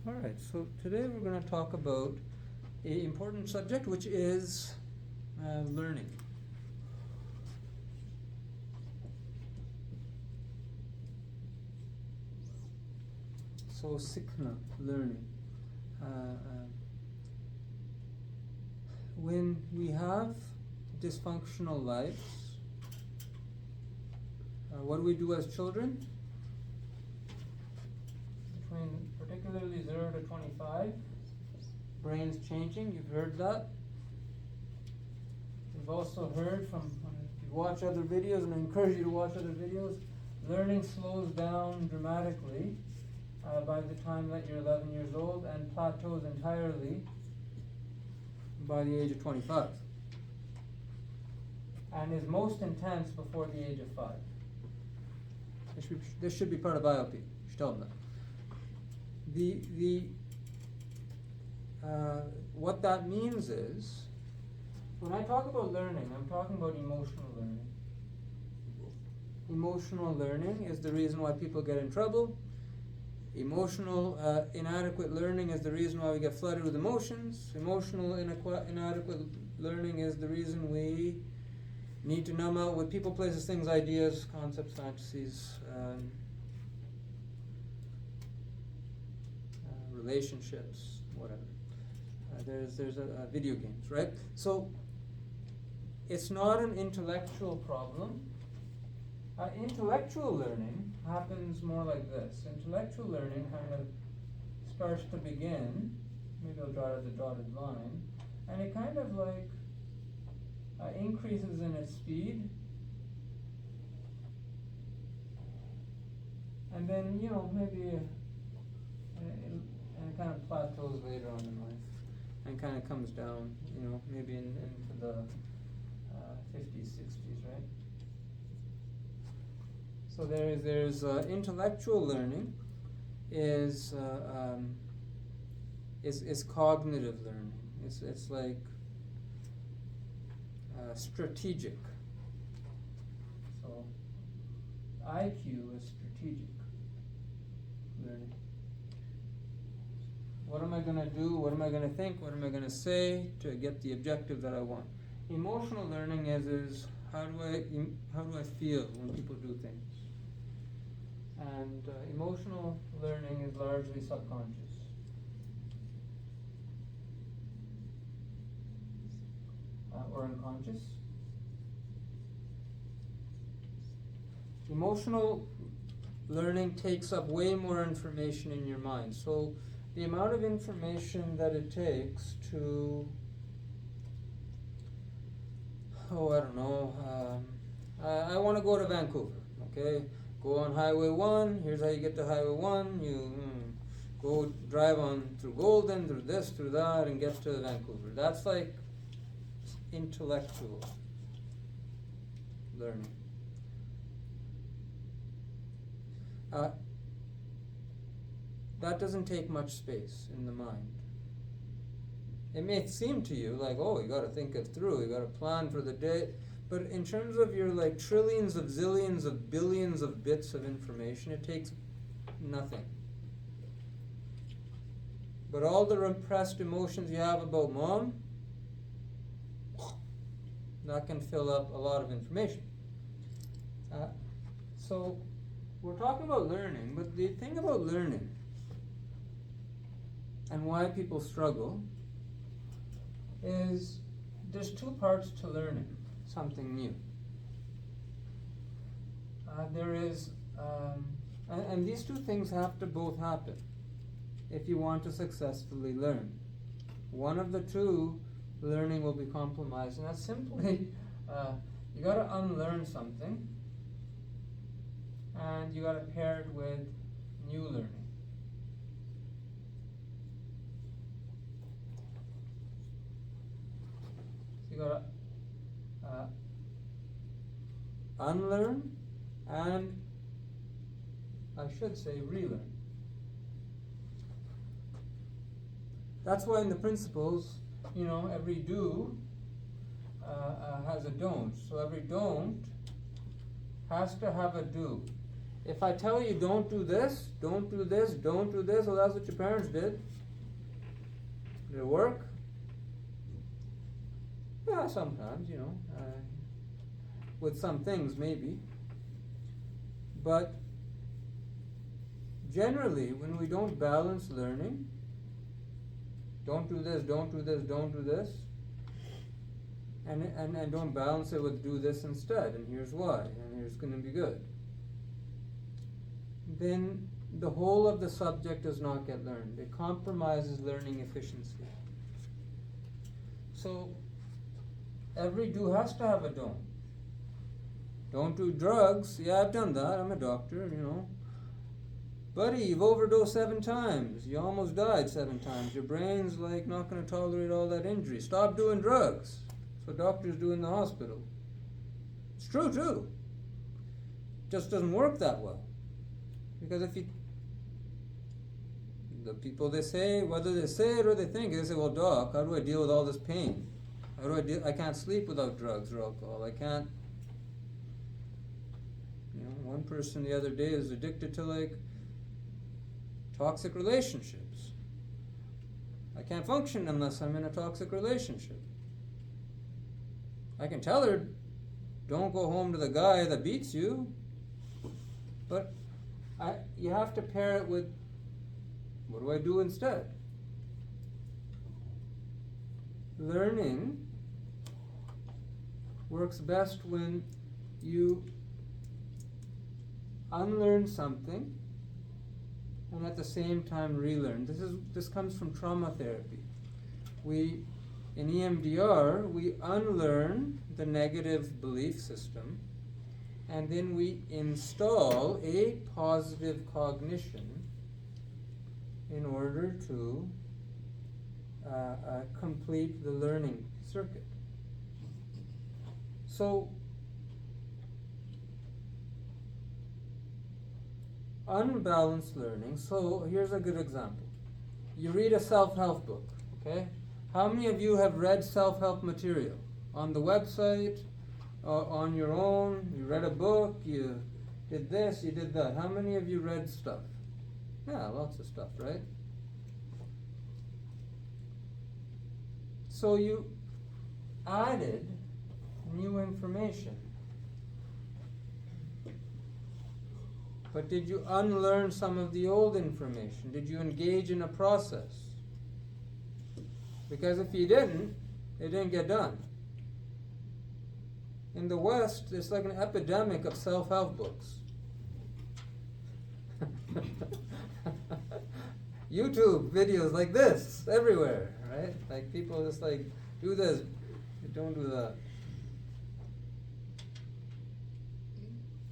Alright, so today we're going to talk about an important subject, which is learning. So, sikhna, learning. When we have dysfunctional lives, what do we do as children? Between particularly 0 to 25, brain's changing, you've heard that. You've also heard from, if you watch other videos, and I encourage you to watch other videos, learning slows down dramatically by the time that you're 11 years old and plateaus entirely by the age of 25. And is most intense before the age of 5. This should be part of IOP. You should tell them that. What that means is, when I talk about learning, I'm talking about emotional learning. Emotional learning is the reason why people get in trouble. Emotional inadequate learning is the reason why we get flooded with emotions. Emotional inadequate learning is the reason we need to numb out with people, places, things, ideas, concepts, fantasies, relationships, whatever. There's video games, right? So it's not an intellectual problem. Intellectual learning happens more like this. Intellectual learning kind of starts to begin, maybe I'll draw it as a dotted line, and it kind of like increases in its speed, and then, maybe and it kind of plateaus later on in life, and kind of comes down, maybe into the 50s, 60s, right? So there's intellectual learning is cognitive learning. It's like strategic. So IQ is strategic learning. What am I going to do? What am I going to think? What am I going to say to get the objective that I want? Emotional learning is how do I feel when people do things? And emotional learning is largely subconscious. Or unconscious. Emotional learning takes up way more information in your mind. So the amount of information that it takes to, I don't know, I want to go to Vancouver, okay? Go on Highway 1, here's how you get to Highway 1, you go drive on through Golden, through this, through that, and get to Vancouver. That's like intellectual learning. That doesn't take much space in the mind. It may seem to you like, oh, you got to think it through, you got to plan for the day. But in terms of your like trillions of zillions of billions of bits of information, it takes nothing. But all the repressed emotions you have about mom, that can fill up a lot of information. So we're talking about learning, but the thing about learning and why people struggle is there's two parts to learning something new. There is, and these two things have to both happen if you want to successfully learn. One of the two, learning will be compromised, and that's simply you got to unlearn something, and you got to pair it with new learning. So you got to unlearn and, I should say, relearn. That's why in the principles, every do has a don't. So every don't has to have a do. If I tell you don't do this, don't do this, don't do this, well, that's what your parents did. Did it work? Yeah, sometimes, with some things maybe. But generally, when we don't balance learning, don't do this, don't do this, don't do this, and don't balance it with do this instead, and here's why, and here's going to be good, then the whole of the subject does not get learned. It compromises learning efficiency. So every do has to have a don't. Don't do drugs. Yeah, I've done that. I'm a doctor, Buddy, you've overdosed 7 times. You almost died 7 times. Your brain's like not going to tolerate all that injury. Stop doing drugs. That's what doctors do in the hospital. It's true too. Just doesn't work that well. Because the people they say, whether they say it or they think it, they say, well, doc, how do I deal with all this pain? How do I deal? I can't sleep without drugs or alcohol. I can't. One person the other day is addicted to toxic relationships. I can't function unless I'm in a toxic relationship. I can tell her, don't go home to the guy that beats you, but you have to pair it with, what do I do instead? Learning works best when you unlearn something and at the same time relearn. This comes from trauma therapy. In EMDR, we unlearn the negative belief system, and then we install a positive cognition in order to complete the learning circuit. So, unbalanced learning. So here's a good example. You read a self-help book, okay? How many of you have read self-help material? On the website, on your own, you read a book, you did this, you did that. How many of you read stuff? Yeah, lots of stuff, right? So you added new information. But did you unlearn some of the old information? Did you engage in a process? Because if you didn't, it didn't get done. In the West, it's like an epidemic of self-help books. YouTube videos like this, everywhere, right? Like people just do this, don't do that.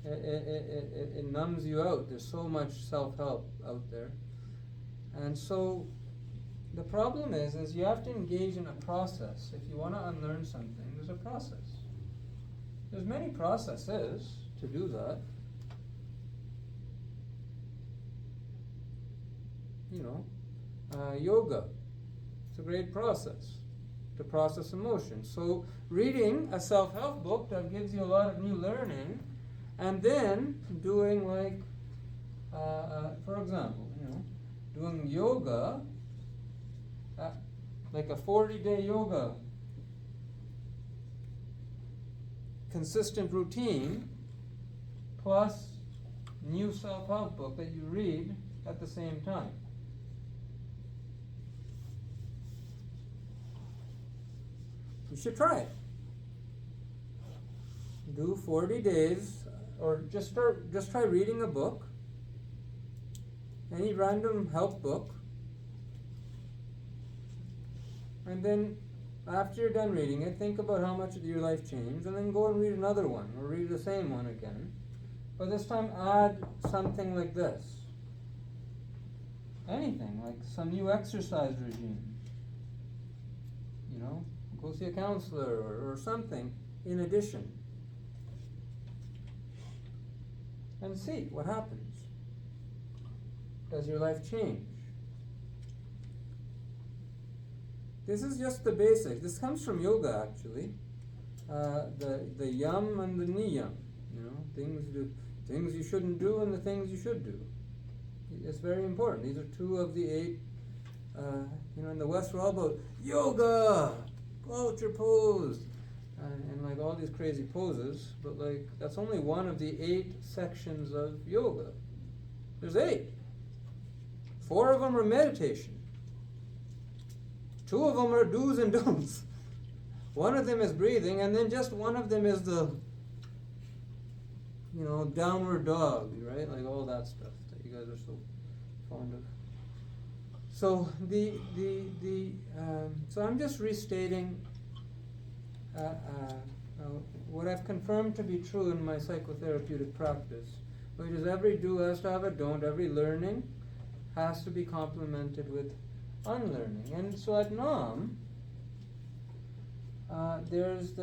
It numbs you out. There's so much self-help out there. And so the problem is you have to engage in a process. If you want to unlearn something, there's a process. There's many processes to do that. Yoga. It's a great process to process emotion. So reading a self-help book that gives you a lot of new learning, and then doing for example, doing yoga, like a 40-day yoga, consistent routine, plus new self-help book that you read at the same time. You should try it. Do 40 days, or just try reading a book, any random help book, and then after you're done reading it, think about how much of your life changed, and then go and read another one, or read the same one again. But this time add something like this. Anything, like some new exercise regime. Go see a counselor or something in addition. And see what happens. Does your life change? This is just the basics. This comes from yoga, actually. The yam and the niyam. Things things you shouldn't do and the things you should do. It's very important. These are two of the 8. In the West we're all about yoga, vulture pose, and like all these crazy poses, but like that's only one of the 8 sections of yoga. There's 8. 4 of them are meditation. 2 of them are do's and don'ts. One of them is breathing, and then just one of them is the, downward dog, right? Like all that stuff that you guys are so fond of. So so I'm just restating what I've confirmed to be true in my psychotherapeutic practice, which is every do has to have a don't, every learning has to be complemented with unlearning. And so at NAM, there's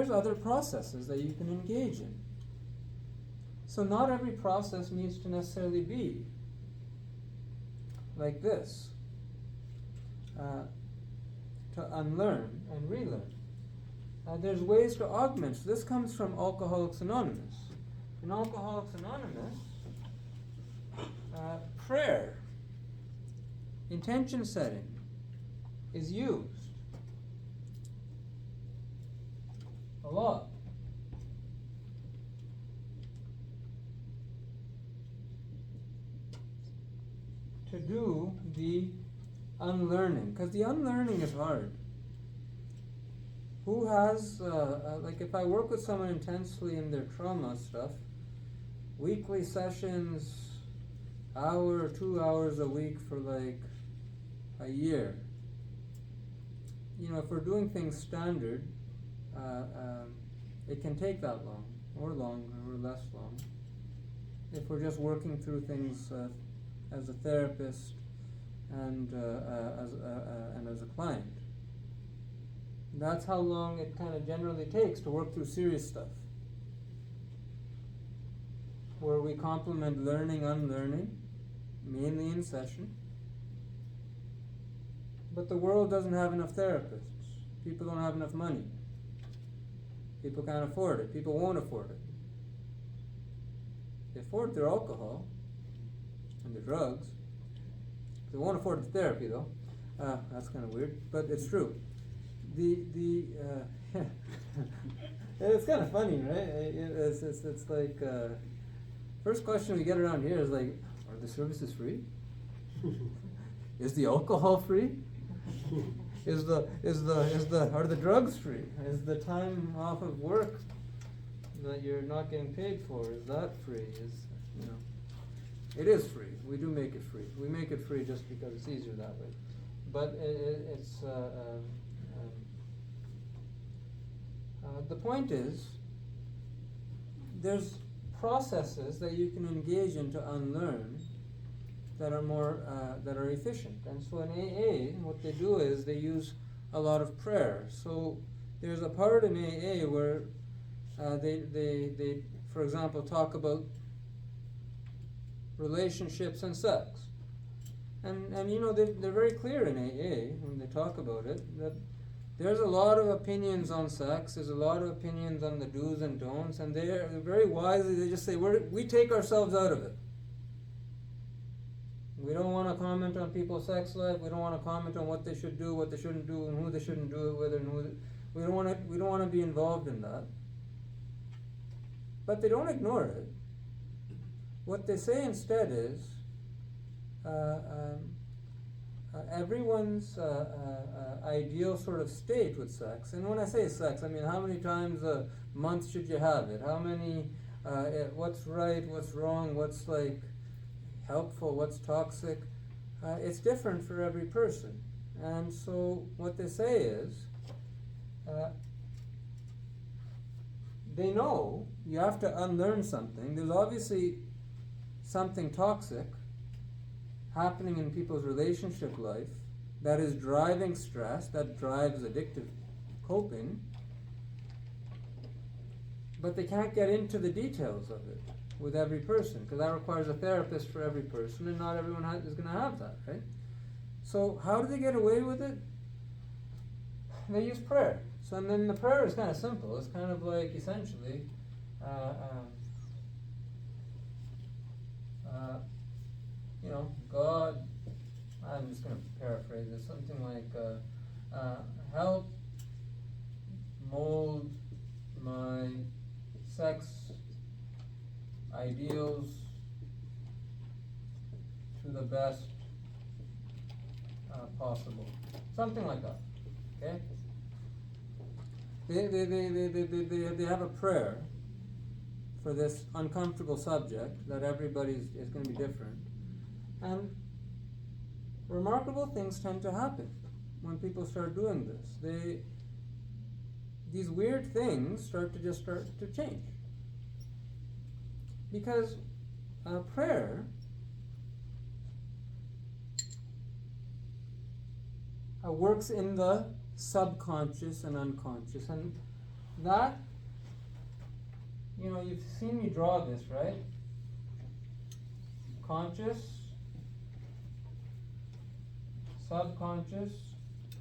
other processes that you can engage in. So not every process needs to necessarily be like this, to unlearn and relearn. There's ways to augment. So this comes from Alcoholics Anonymous. In Alcoholics Anonymous, prayer, intention setting, is used a lot. To do the unlearning, because the unlearning is hard. Who has, like if I work with someone intensely in their trauma stuff, weekly sessions, hour or 2 hours a week for like a year. If we're doing things standard, it can take that long, or longer, or less long. If we're just working through things as a therapist and as a client. That's how long it kind of generally takes to work through serious stuff, where we complement learning, unlearning, mainly in session. But the world doesn't have enough therapists. People don't have enough money. People can't afford it. People won't afford it. They afford their alcohol and their drugs. They won't afford the therapy, though. That's kind of weird, but it's true. It's kind of funny, right? It's like first question we get around here is like, are the services free? Is the alcohol free? Are the drugs free? Is the time off of work that you're not getting paid for, is that free? It is free. We do make it free. We make it free just because it's easier that way. But the point is, there's processes that you can engage in to unlearn that are more that are efficient. And so in AA, what they do is they use a lot of prayer. So there's a part in AA where they for example talk about relationships and sex, and they're very clear in AA when they talk about it that there's a lot of opinions on sex, there's a lot of opinions on the do's and don'ts, and they're very wisely, they just say we take ourselves out of it. We don't want to comment on people's sex life. We don't want to comment on what they should do, what they shouldn't do, and who they shouldn't do it with, and we don't want to be involved in that. But they don't ignore it. What they say instead is everyone's ideal sort of state with sex. And when I say sex, I mean how many times a month should you have it? How many? What's right? What's wrong? What's like helpful? What's toxic? It's different for every person. And so what they say is they know you have to unlearn something. There's obviously something toxic happening in people's relationship life that is driving stress, that drives addictive coping, but they can't get into the details of it with every person, because that requires a therapist for every person, and not everyone is going to have that, right? So how do they get away with it? They use prayer. So and then the prayer is kind of simple. It's kind of like essentially, God, I'm just going to paraphrase it, something like, help mold my sex ideals to the best possible. Something like that. Okay? They have a prayer for this uncomfortable subject that everybody is going to be different. And remarkable things tend to happen when people start doing this. These weird things start to change. Because prayer works in the subconscious and unconscious, and that, you've seen me draw this, right? Conscious, subconscious,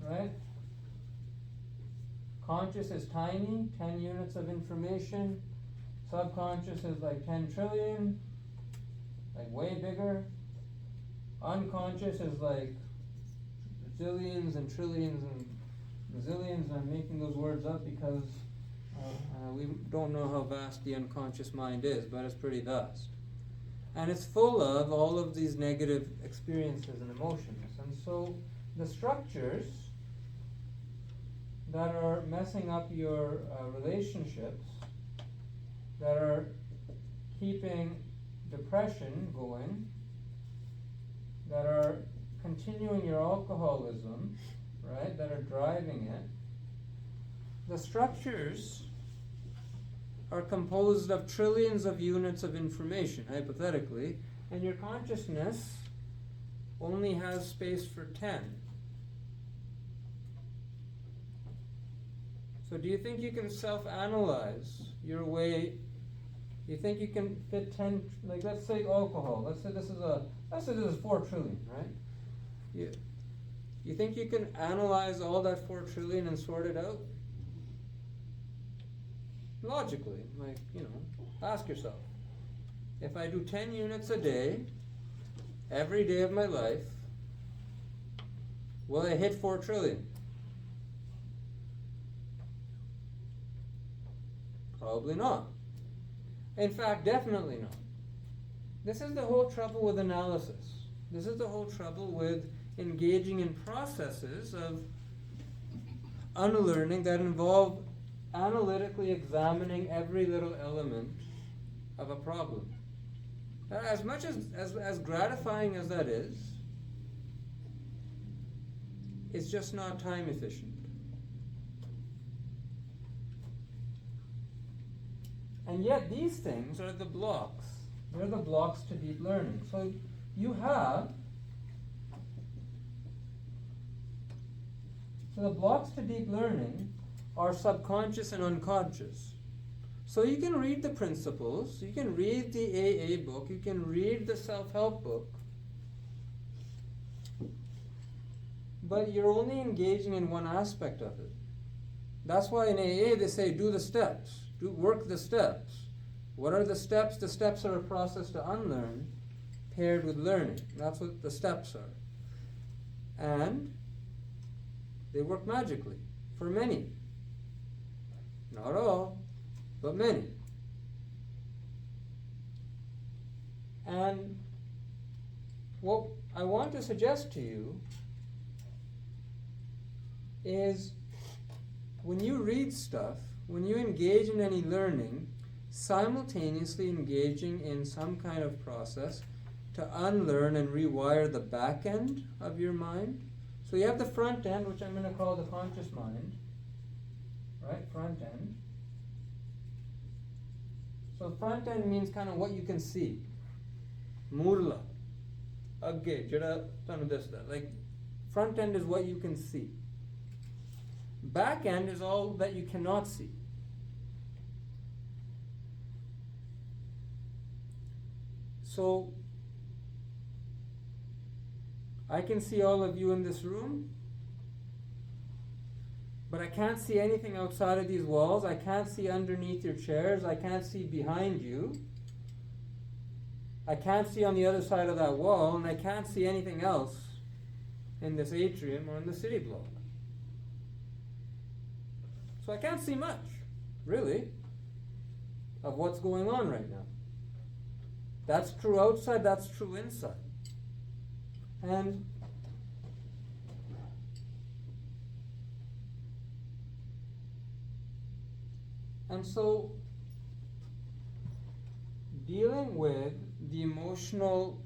right? Conscious is tiny, 10 units of information. Subconscious is like 10 trillion, like way bigger. Unconscious is like zillions and trillions and bazillions. I'm making those words up because we don't know how vast the unconscious mind is, but it's pretty vast. And it's full of all of these negative experiences and emotions. And so the structures that are messing up your relationships, that are keeping depression going, that are continuing your alcoholism, right, that are driving it, the structures are composed of trillions of units of information, hypothetically, and your consciousness only has space for 10. So do you think you can self-analyze your way? Do you think you can fit 10, like let's say alcohol, let's say this is 4 trillion, right? You think you can analyze all that 4 trillion and sort it out? Logically, ask yourself, if I do 10 units a day, every day of my life, will I hit 4 trillion? Probably not. In fact, definitely not. This is the whole trouble with analysis. This is the whole trouble with engaging in processes of unlearning that involve analytically examining every little element of a problem. As much as gratifying as that is, it's just not time efficient. And yet these things are the blocks. They're the blocks to deep learning. So the blocks to deep learning are subconscious and unconscious. So you can read the principles, you can read the AA book, you can read the self-help book, but you're only engaging in one aspect of it. That's why in AA they say do the steps, work the steps. What are the steps? The steps are a process to unlearn paired with learning. That's what the steps are. And they work magically for many. Not all, but many. And what I want to suggest to you is when you read stuff, when you engage in any learning, simultaneously engaging in some kind of process to unlearn and rewire the back end of your mind. So you have the front end, which I'm going to call the conscious mind, right? Front end. So front end means kind of what you can see. Murla. Agge, jada tanu desta. Like front end is what you can see. Back end is all that you cannot see. So I can see all of you in this room, but I can't see anything outside of these walls. I can't see underneath your chairs. I can't see behind you. I can't see on the other side of that wall, and I can't see anything else in this atrium or in the city block. So I can't see much, really, of what's going on right now. That's true outside, that's true inside. And so, dealing with the emotional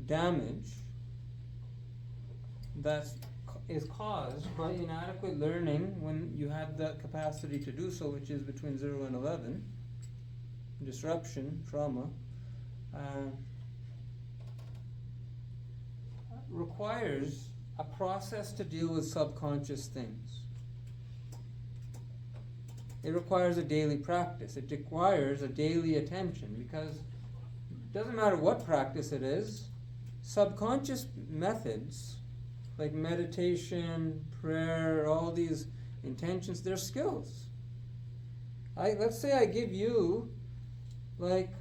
damage that is caused by inadequate learning when you had the capacity to do so, which is between 0 and 11, disruption, trauma, requires a process to deal with subconscious things. It requires a daily practice. It requires a daily attention, because it doesn't matter what practice it is, subconscious methods like meditation, prayer, all these intentions, they're skills. Let's say I give you like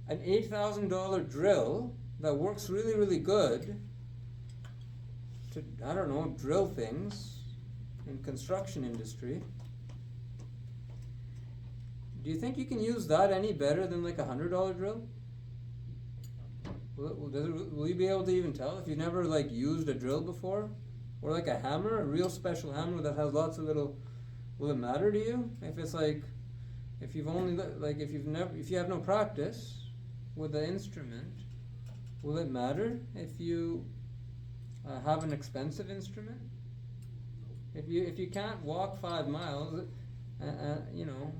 an $8,000 drill that works really, really good to, I don't know, drill things in construction industry. Do you think you can use that any better than like a $100 drill? Will you be able to even tell if you've never like used a drill before? Or like a hammer, a real special hammer that has lots of little, will it matter to you? If it's like, if you've only, like if you have no practice with the instrument, will it matter if you have an expensive instrument? If you can't walk 5 miles, you know,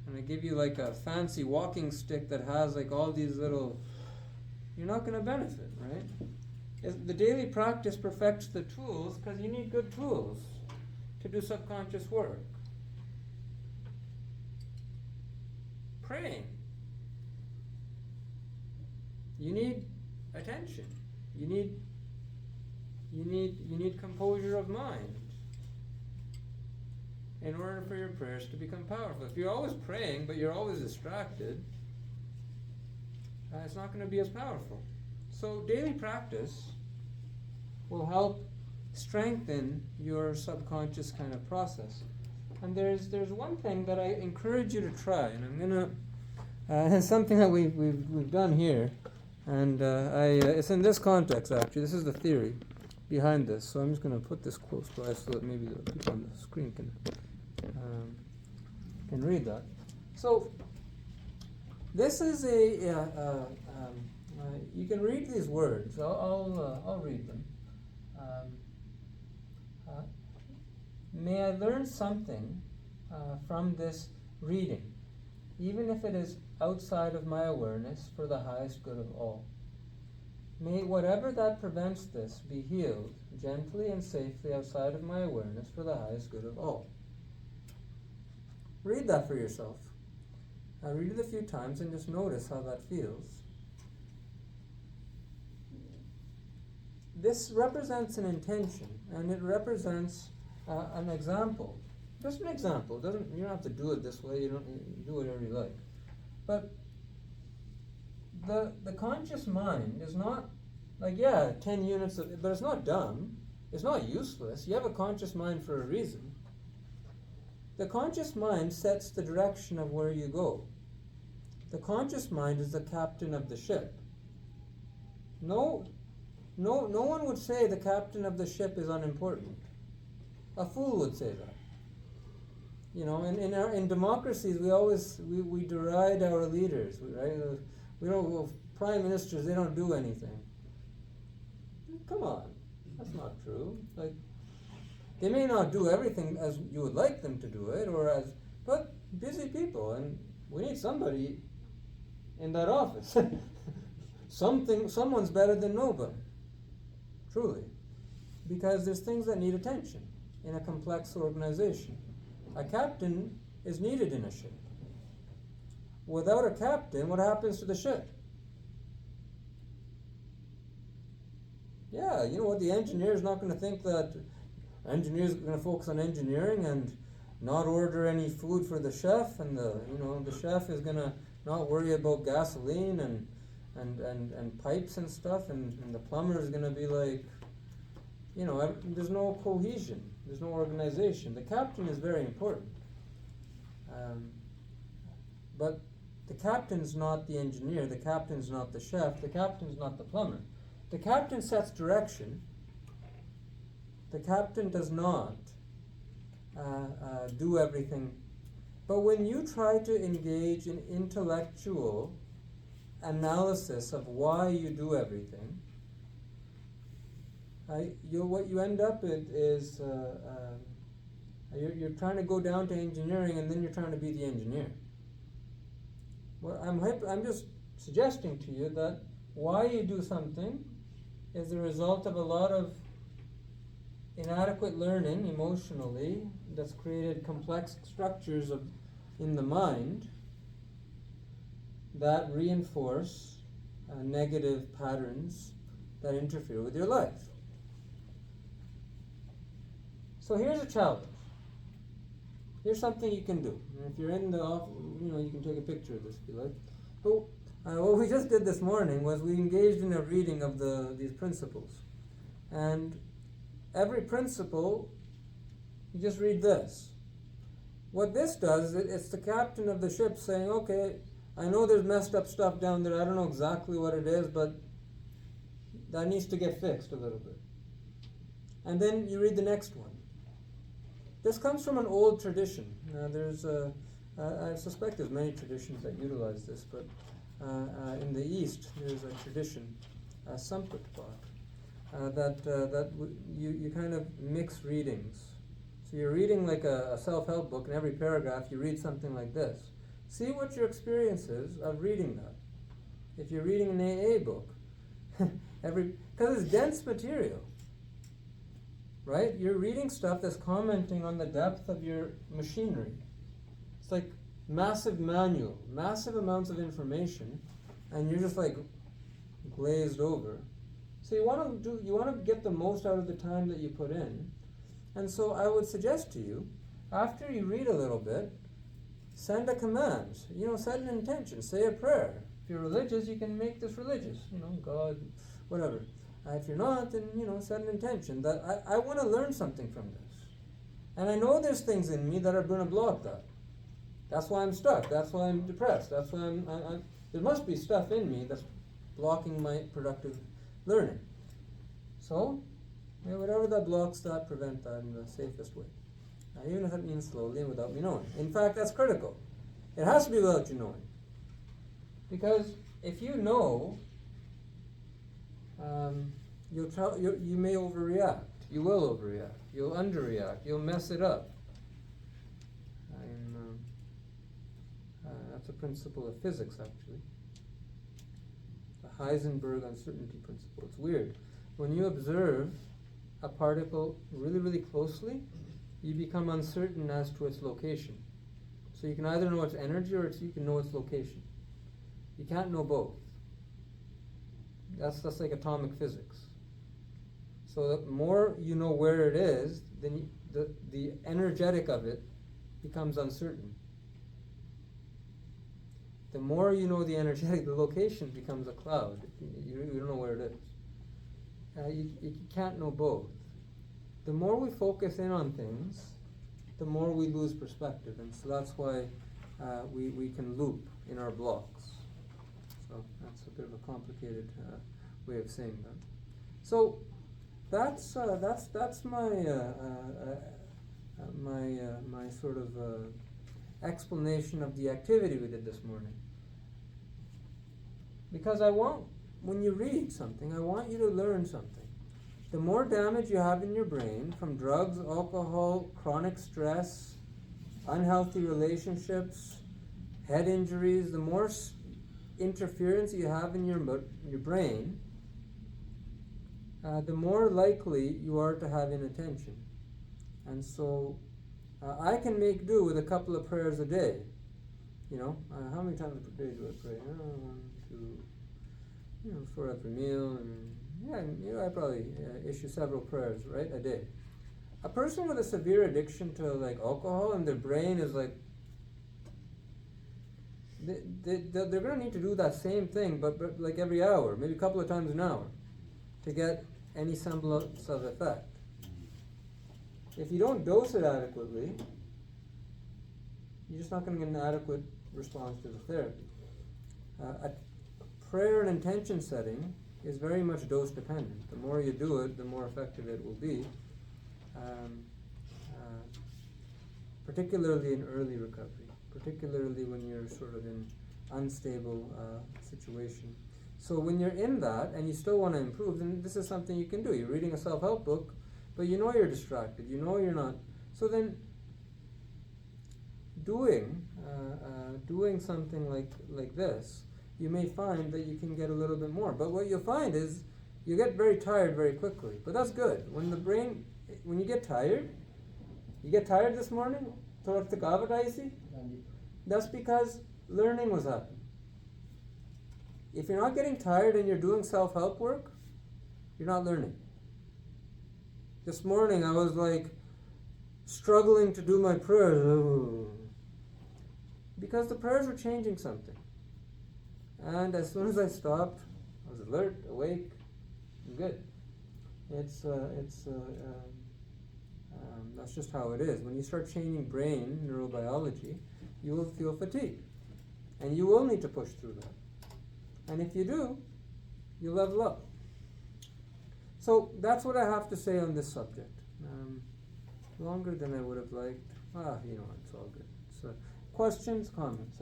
and I give you like a fancy walking stick that has like all these little, you're not going to benefit, right? The daily practice perfects the tools, because you need good tools to do subconscious work. Praying. You need attention. You need composure of mind in order for your prayers to become powerful. If you're always praying, but you're always distracted, it's not going to be as powerful. So daily practice will help strengthen your subconscious kind of process. And there's one thing that I encourage you to try, and I'm gonna it's something that we've done here, and it's in this context actually. This is the theory behind this. So I'm just gonna put this close by so that maybe the people on the screen can read that. So this is you can read these words. I'll read them. May I learn something from this reading, even if it is outside of my awareness, for the highest good of all. May whatever that prevents this be healed gently and safely outside of my awareness, for the highest good of all. Read that for yourself. Read it a few times and just notice how that feels. This represents an intention, and it represents an example. Just an example. You don't have to do it this way. You do whatever you like. But the conscious mind is not like, 10 units of, but it's not dumb. It's not useless. You have a conscious mind for a reason. The conscious mind sets the direction of where you go. The conscious mind is the captain of the ship. No one would say the captain of the ship is unimportant. A fool would say that. You know, in democracies, we deride our leaders, right? We don't, prime ministers, they don't do anything. Come on, that's not true. Like, they may not do everything as you would like them to do it, but busy people, and we need somebody in that office. Someone's better than nobody. Truly. Because there's things that need attention in a complex organization. A captain is needed in a ship. Without a captain, what happens to the ship? Yeah, you know what, the engineer is not going to think that Engineers are going to focus on engineering and not order any food for the chef, and the chef is going to not worry about gasoline and pipes and stuff, and the plumber is going to be like, there's no cohesion, there's no organization. The captain is very important, but the captain's not the engineer, the captain's not the chef, the captain's not the plumber. The captain sets direction. The captain does not do everything. But when you try to engage in intellectual analysis of why you do everything, what you end up with is you're trying to go down to engineering, and then you're trying to be the engineer. Well, I'm just suggesting to you that why you do something is the result of a lot of inadequate learning emotionally that's created complex structures in the mind that reinforce negative patterns that interfere with your life. So here's a challenge. Here's something you can do. And if you're in the office, you can take a picture of this if you like. But what we just did this morning was we engaged in a reading of these principles. And every principle, you just read this. What this does is it's the captain of the ship saying, okay, I know there's messed up stuff down there. I don't know exactly what it is, but that needs to get fixed a little bit. And then you read the next one. This comes from an old tradition. I suspect there's many traditions that utilize this, but in the East there's a tradition, Sampratpat, that you kind of mix readings. So you're reading like a self-help book, and every paragraph you read something like this. See what your experience is of reading that. If you're reading an AA book, because it's dense material, right? You're reading stuff that's commenting on the depth of your machinery. It's like massive manual, massive amounts of information, and you're just like glazed over. So you want to get the most out of the time that you put in. And so I would suggest to you, after you read a little bit, send a command. Set an intention. Say a prayer. If you're religious, you can make this religious. God, whatever. If you're not, then set an intention that I want to learn something from this, and I know there's things in me that are going to block that. That's why I'm stuck. That's why I'm depressed. That's why there must be stuff in me that's blocking my productive learning. So, whatever that blocks that, prevent that in the safest way. Even if it means slowly and without me knowing. In fact, that's critical. It has to be without you knowing. Because if you know, you may overreact. You will overreact. You'll underreact. You'll mess it up. That's a principle of physics, actually. The Heisenberg uncertainty principle. It's weird. When you observe a particle really, really closely, you become uncertain as to its location. So you can either know its energy or you can know its location. You can't know both. That's like atomic physics. So the more you know where it is, then the energetic of it becomes uncertain. The more you know the energetic, the location becomes a cloud. You don't know where it is. You can't know both. The more we focus in on things, the more we lose perspective. And so that's why we can loop in our blocks. So that's a bit of a complicated way of saying that. So that's my my sort of explanation of the activity we did this morning. Because when you read something, I want you to learn something. The more damage you have in your brain from drugs, alcohol, chronic stress, unhealthy relationships, head injuries, the more interference you have in your brain, the more likely you are to have inattention. And so I can make do with a couple of prayers a day. How many times per day do I pray? 1, 2, for every meal, and I probably issue several prayers, right, a day. A person with a severe addiction to like alcohol and their brain is like, they're going to need to do that same thing, but like every hour, maybe a couple of times an hour, to get any semblance of effect. If you don't dose it adequately, you're just not going to get an adequate response to the therapy. A prayer and intention setting is very much dose dependent. The more you do it, the more effective it will be, particularly in early recovery, particularly when you're sort of in unstable situation. So when you're in that and you still want to improve, then this is something you can do. You're reading a self-help book, but you know you're distracted, you know you're not. So then doing something like this, you may find that you can get a little bit more. But what you'll find is you get very tired very quickly. But that's good. When you get tired this morning, that's because learning was happening. If you're not getting tired and you're doing self-help work, you're not learning. This morning I was like struggling to do my prayers because the prayers were changing something. And as soon as I stopped, I was alert, awake, and good. That's just how it is. When you start changing brain neurobiology, you will feel fatigue. And you will need to push through that. And if you do, you level up. So that's what I have to say on this subject. Longer than I would have liked. It's all good. So, questions, comments?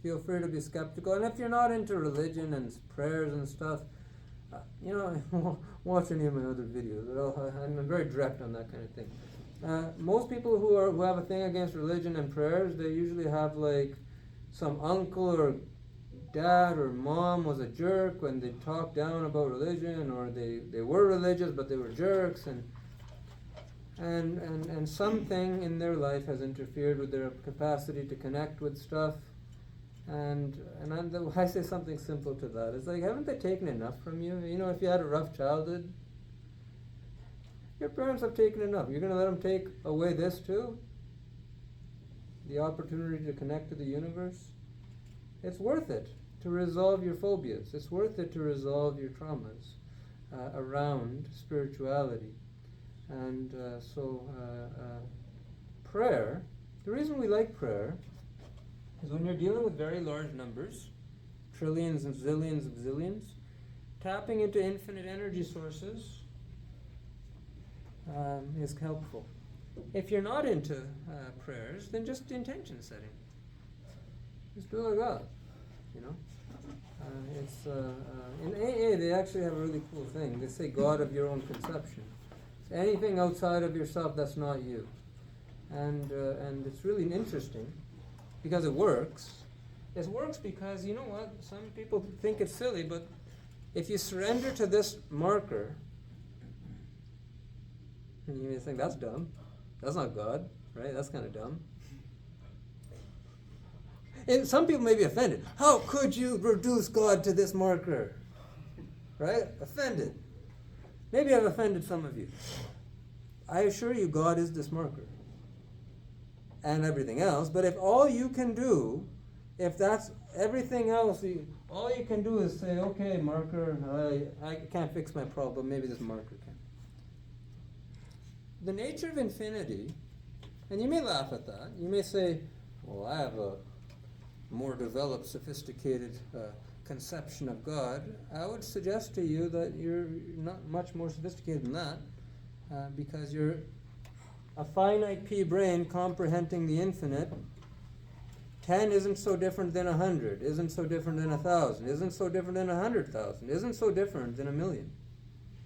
Feel free to be skeptical. And if you're not into religion and prayers and stuff, watch any of my other videos. I'm very direct on that kind of thing. Most people who have a thing against religion and prayers, they usually have like some uncle or dad or mom was a jerk when they talked down about religion, or they were religious but they were jerks, and something in their life has interfered with their capacity to connect with stuff. And I say something simple to that. It's like, haven't they taken enough from you? If you had a rough childhood, your parents have taken enough. You're going to let them take away this too? The opportunity to connect to the universe? It's worth it to resolve your phobias. It's worth it to resolve your traumas around spirituality. And prayer, the reason we like prayer is when you're dealing with very large numbers, trillions and zillions of zillions, tapping into infinite energy sources is helpful. If you're not into prayers, then just intention setting. Just do it like that, in AA, they actually have a really cool thing. They say God of your own conception. So anything outside of yourself that's not you. And it's really interesting because it works. It works because, you know what, some people think it's silly, but if you surrender to this marker, and you may think, that's dumb. That's not God, right? That's kind of dumb. And some people may be offended. How could you reduce God to this marker? Right? Offended. Maybe I've offended some of you. I assure you, God is this marker. And everything else. But if all you can do, if that's everything else, all you can do is say, okay, marker, I can't fix my problem, maybe this marker can. The nature of infinity, and you may laugh at that, you may say, well, I have a more developed, sophisticated conception of God. I would suggest to you that you're not much more sophisticated than that, because you're a finite pea brain comprehending the infinite. 10 isn't so different than 100, isn't so different than 1,000, isn't so different than 100,000, isn't so different than 1,000,000.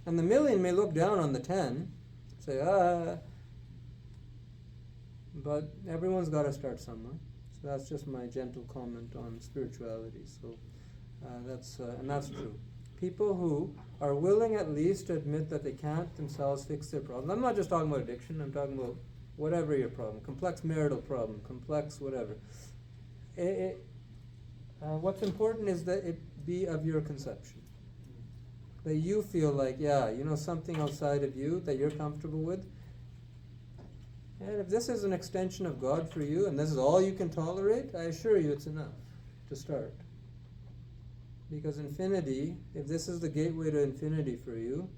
And the 1,000,000 may look down on the 10, say, but everyone's got to start somewhere. So that's just my gentle comment on spirituality. So that's true. People who are willing at least to admit that they can't themselves fix their problem. I'm not just talking about addiction, I'm talking about whatever your problem, complex marital problem, complex whatever. What's important is that it be of your conception. that you feel like, yeah, you know, something outside of you that you're comfortable with. And if this is an extension of God for you, and this is all you can tolerate, I assure you it's enough to start. Because infinity, if this is the gateway to infinity for you,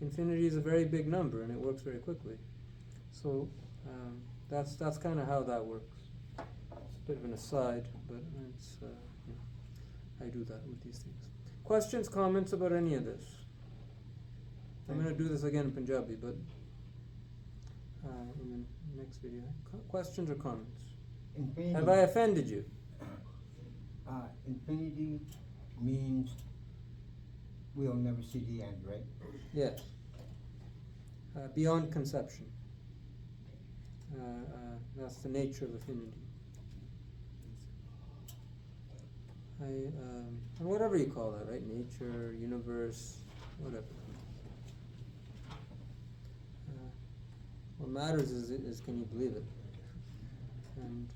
infinity is a very big number and it works very quickly. So that's kind of how that works. It's a bit of an aside, but it's, I do that with these things. Questions, comments about any of this? I'm going to do this again in Punjabi, but in the next video. Questions or comments? Infinity. Have I offended you? Infinity means we'll never see the end, right? Yes. Beyond conception. That's the nature of affinity. And whatever you call that, right? Nature, universe, whatever. What matters is can you believe it? And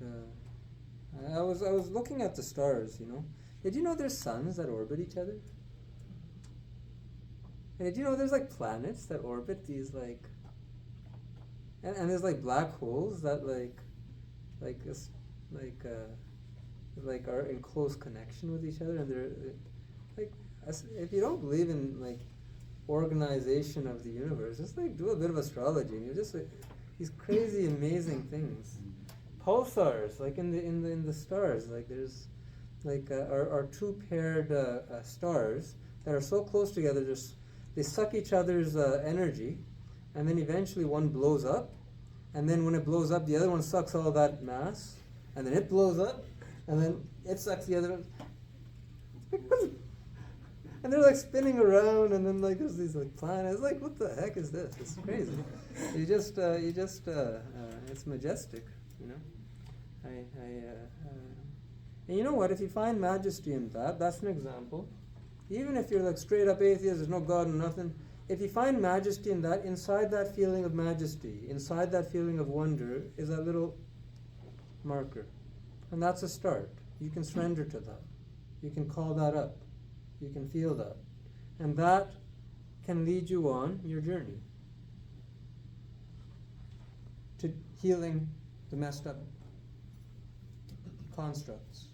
I was looking at the stars, you know. Did you know there's suns that orbit each other? And did you know there's like planets that orbit these like, and there's like black holes that like are in close connection with each other, and they're like, if you don't believe in like organization of the universe, just like do a bit of astrology, and you're just like these crazy amazing things. Pulsars, like in the stars, like there's like are two paired stars that are so close together, they suck each other's energy, and then eventually one blows up, and then when it blows up, the other one sucks all that mass, and then it blows up, and then it sucks the other one. And they're like spinning around, and then like there's these like planets. Like, what the heck is this? It's crazy. It's majestic, you know. And you know what? If you find majesty in that, that's an example. Even if you're like straight up atheist, there's no God and nothing. If you find majesty in that, inside that feeling of majesty, inside that feeling of wonder, is that little marker, and that's a start. You can surrender to that. You can call that up. You can feel that. And that can lead you on your journey to healing the messed up constructs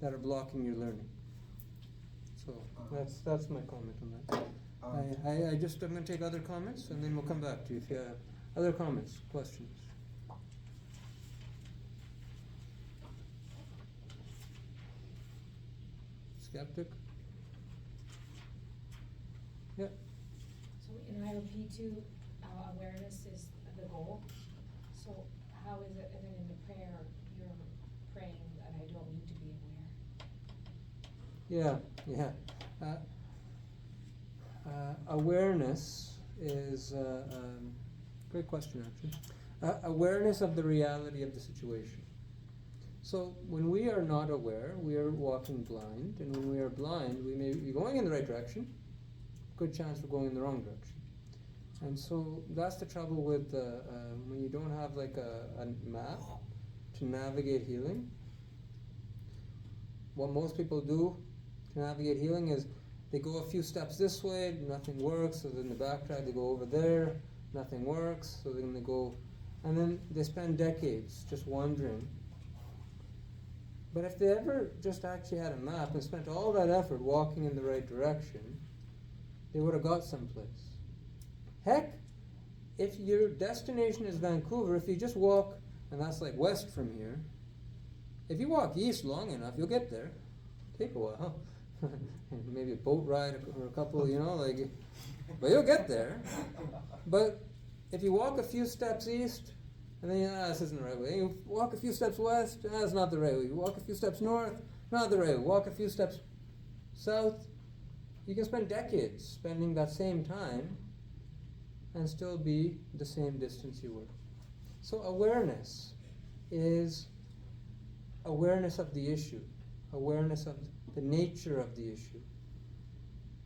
that are blocking your learning. So that's my comment on that. I'm going to take other comments, and then we'll come back to you if you have other comments, questions. Skeptic? Yeah. So in IOP2, awareness is the goal. So how is it, and then in the prayer, you're praying that I don't need to be aware? Yeah. Awareness is great question, actually. Awareness of the reality of the situation. So when we are not aware, we are walking blind, and when we are blind, we may be going in the right direction. Good chance we're going in the wrong direction. And so that's the trouble with when you don't have like a map to navigate healing. What most people do to navigate healing is they go a few steps this way, nothing works, so then they backtrack, they go over there, nothing works, so then they go, and then they spend decades just wandering. But if they ever just actually had a map and spent all that effort walking in the right direction, they would have got someplace. Heck, if your destination is Vancouver, if you just walk, and that's like west from here, if you walk east long enough, you'll get there. Take a while. Maybe a boat ride or a couple, you know, like, but you'll get there. But if you walk a few steps east, and then this isn't the right way. You walk a few steps west, that's not the right way. You walk a few steps north, not the right way. Walk a few steps south. You can spend decades spending that same time and still be the same distance you were. So awareness is awareness of the issue, awareness of the nature of the issue,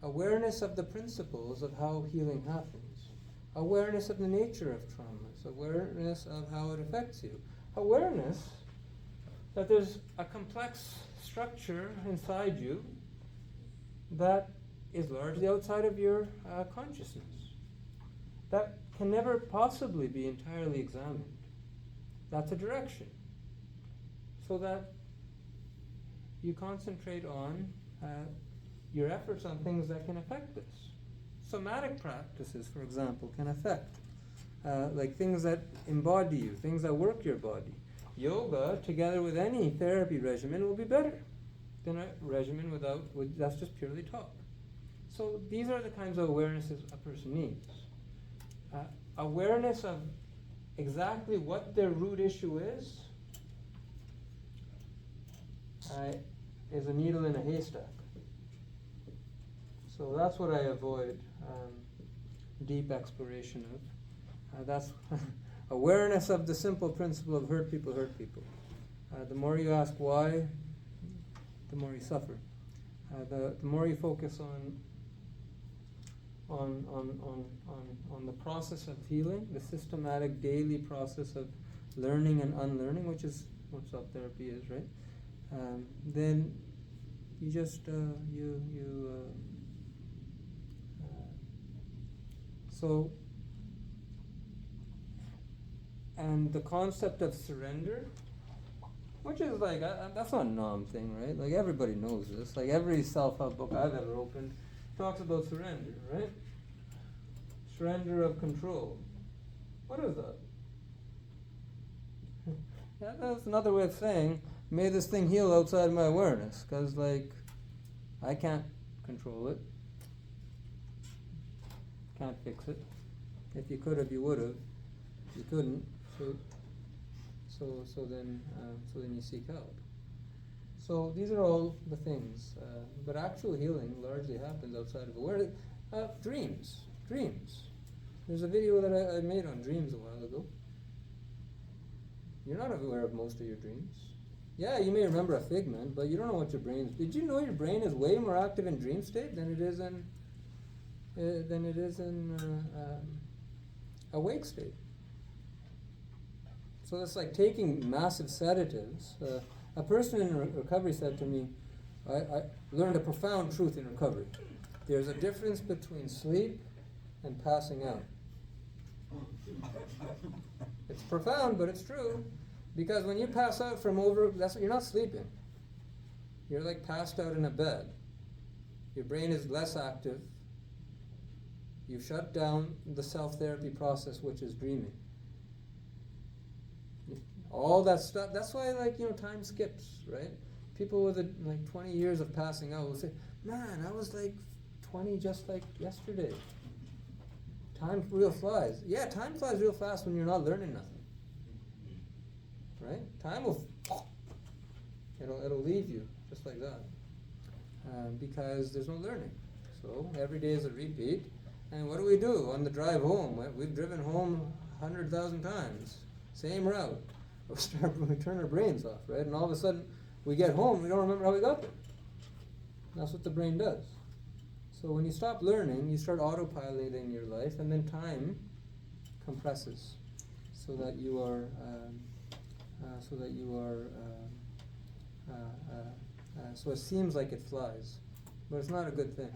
awareness of the principles of how healing happens, awareness of the nature of traumas, awareness of how it affects you, awareness that there's a complex structure inside you that is largely outside of your consciousness. That can never possibly be entirely examined. That's a direction. So that you concentrate on your efforts on things that can affect this. Somatic practices, for example, can affect. Like things that embody you, things that work your body. Yoga, together with any therapy regimen, will be better than a regimen that's just purely talk. So these are the kinds of awarenesses a person needs. Awareness of exactly what their root issue is a needle in a haystack. So that's what I avoid deep exploration of. That's awareness of the simple principle of hurt people hurt people. The more you ask why, the more you suffer. The more you focus on the process of healing, the systematic daily process of learning and unlearning, which is what self-therapy is, right? Then you just so, and the concept of surrender, which is like that's not a nom thing, right? Like everybody knows this. Like every self-help book I've ever opened talks about surrender, right? Surrender of control. What is that? Yeah, that's another way of saying, may this thing heal outside my awareness, because like I can't control it, can't fix it. If you could have, you would have. You couldn't, so then you seek help. So these are all the things, but actual healing largely happens outside of awareness. Dreams. There's a video that I made on dreams a while ago. You're not aware of most of your dreams. Yeah, you may remember a figment, but you don't know what your brain's. Did you know your brain is way more active in dream state than it is in awake state? So it's like taking massive sedatives. A person in recovery said to me, I learned a profound truth in recovery. There's a difference between sleep and passing out. It's profound, but it's true. Because when you pass out from you're not sleeping. You're like passed out in a bed. Your brain is less active. You shut down the self-therapy process, which is dreaming. All that stuff, that's why time skips, right? People with 20 years of passing out will say, man, I was 20 just like yesterday. Time real flies. Yeah, time flies real fast when you're not learning nothing. Right? Time it'll leave you just like that. Because there's no learning. So every day is a repeat. And what do we do on the drive home? We've driven home 100,000 times. Same route. We turn our brains off, right? And all of a sudden, we get home, we don't remember how we got there. That's what the brain does. So when you stop learning, you start autopiloting your life, and then time compresses, so that you are, so it seems like it flies, but it's not a good thing.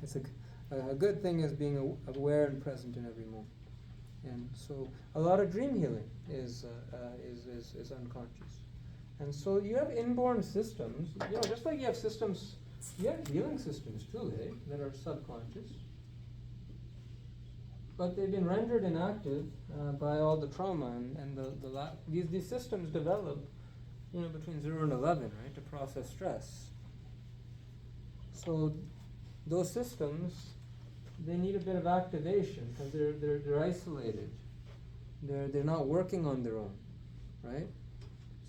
It's a good thing is being aware and present in every moment. And so a lot of dream healing is unconscious. And so you have inborn systems, just like you have systems, you have healing systems too, that are subconscious. But they've been rendered inactive by all the trauma and these systems develop, between 0 and 11, right, to process stress. So those systems, they need a bit of activation because they're isolated. They're not working on their own, right?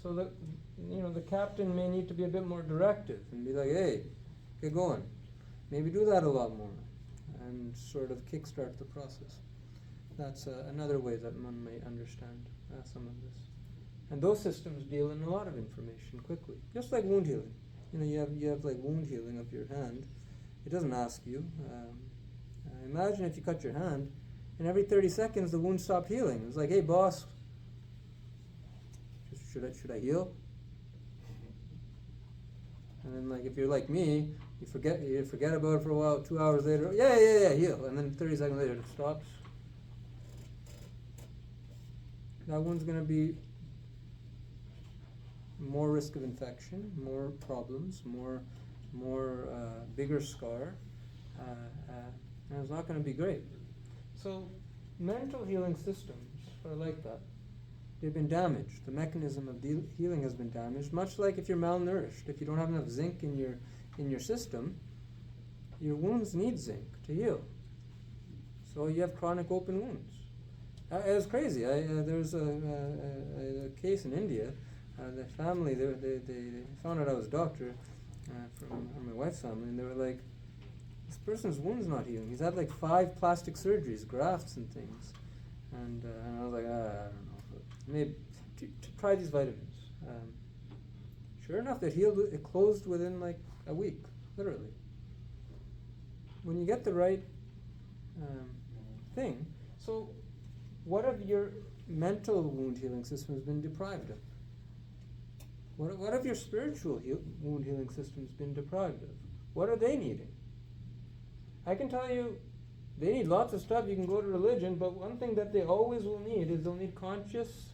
So the captain may need to be a bit more directive and be like, hey, get going. Maybe do that a lot more and sort of kickstart the process. That's another way that one may understand some of this. And those systems deal in a lot of information quickly, just like wound healing. You have like wound healing of your hand. It doesn't ask you. Imagine if you cut your hand, and every 30 seconds the wound stopped healing. It's like, hey boss, should I heal? And then, like, if you're like me, you forget about it for a while. 2 hours later, yeah, heal, and then 30 seconds later it stops. That one's going to be more risk of infection, more problems, more bigger scar, and it's not going to be great. So mental healing systems are like that. They've been damaged. The mechanism of healing has been damaged, much like if you're malnourished. If you don't have enough zinc in your system, your wounds need zinc to heal. So you have chronic open wounds. It was crazy. There was a case in India. The family, they found out I was a doctor from my wife's family, and they were like, this person's wound's not healing. He's had like 5 plastic surgeries, grafts and things. And I was like, I don't know. Maybe to try these vitamins. Sure enough, it closed within like a week, literally. When you get the right thing. So what have your mental wound healing systems been deprived of? What have your spiritual wound healing systems been deprived of? What are they needing? I can tell you, they need lots of stuff. You can go to religion, but one thing that they always will need is they'll need conscious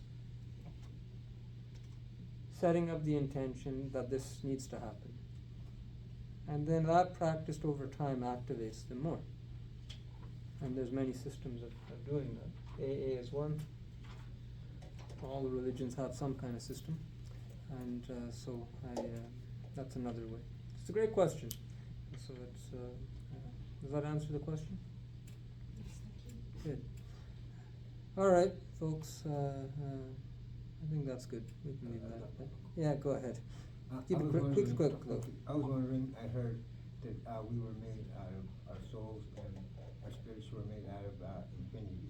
setting of the intention that this needs to happen. And then that practiced over time activates them more. And there's many systems of doing that. AA is one. All the religions have some kind of system. And so that's another way. It's a great question. So does that answer the question? Yes, thank you. Good. All right, folks. I think that's good. We can leave that. Yeah, go ahead. Keep it quick. I was wondering, I heard that we were made out of our souls and our spirits were made out of infinity.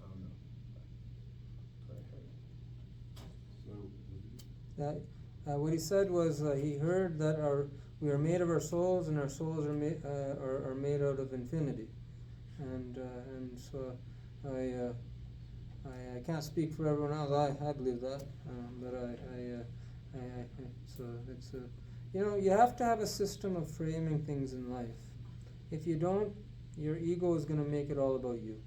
I don't know. That's what I heard. So, What he said was he heard that we are made of our souls, and our souls are made out of infinity, and so I can't speak for everyone else. I believe that, but it's you have to have a system of framing things in life. If you don't, your ego is going to make it all about you.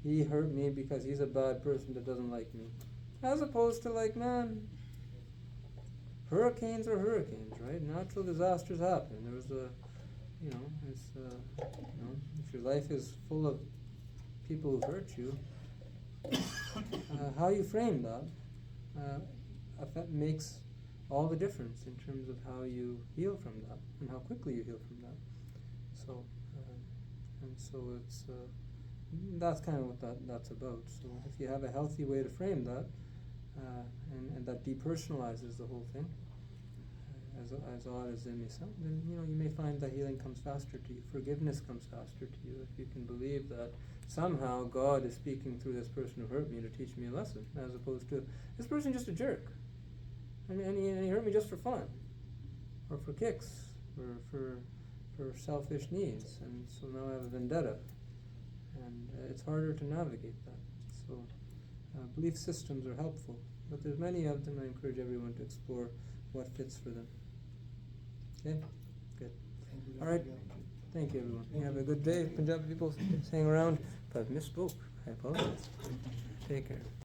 He hurt me because he's a bad person that doesn't like me, as opposed to like, man, hurricanes are hurricanes, right? Natural disasters happen. There's if your life is full of people who hurt you, how you frame that makes all the difference in terms of how you heal from that and how quickly you heal from that. So, it's that's kind of what that's about. So if you have a healthy way to frame that, and that depersonalizes the whole thing, as odd as it may sound, then you may find that healing comes faster to you. Forgiveness comes faster to you if you can believe that somehow God is speaking through this person who hurt me to teach me a lesson, as opposed to this person just a jerk, and he hurt me just for fun, or for kicks, or for selfish needs, and so now I have a vendetta, and it's harder to navigate that. So belief systems are helpful, but there's many of them. I encourage everyone to explore what fits for them. Okay? Good. All right. Thank you, everyone. You have a good day. Punjabi people hang around. If I've misspoke, I apologize. Take care.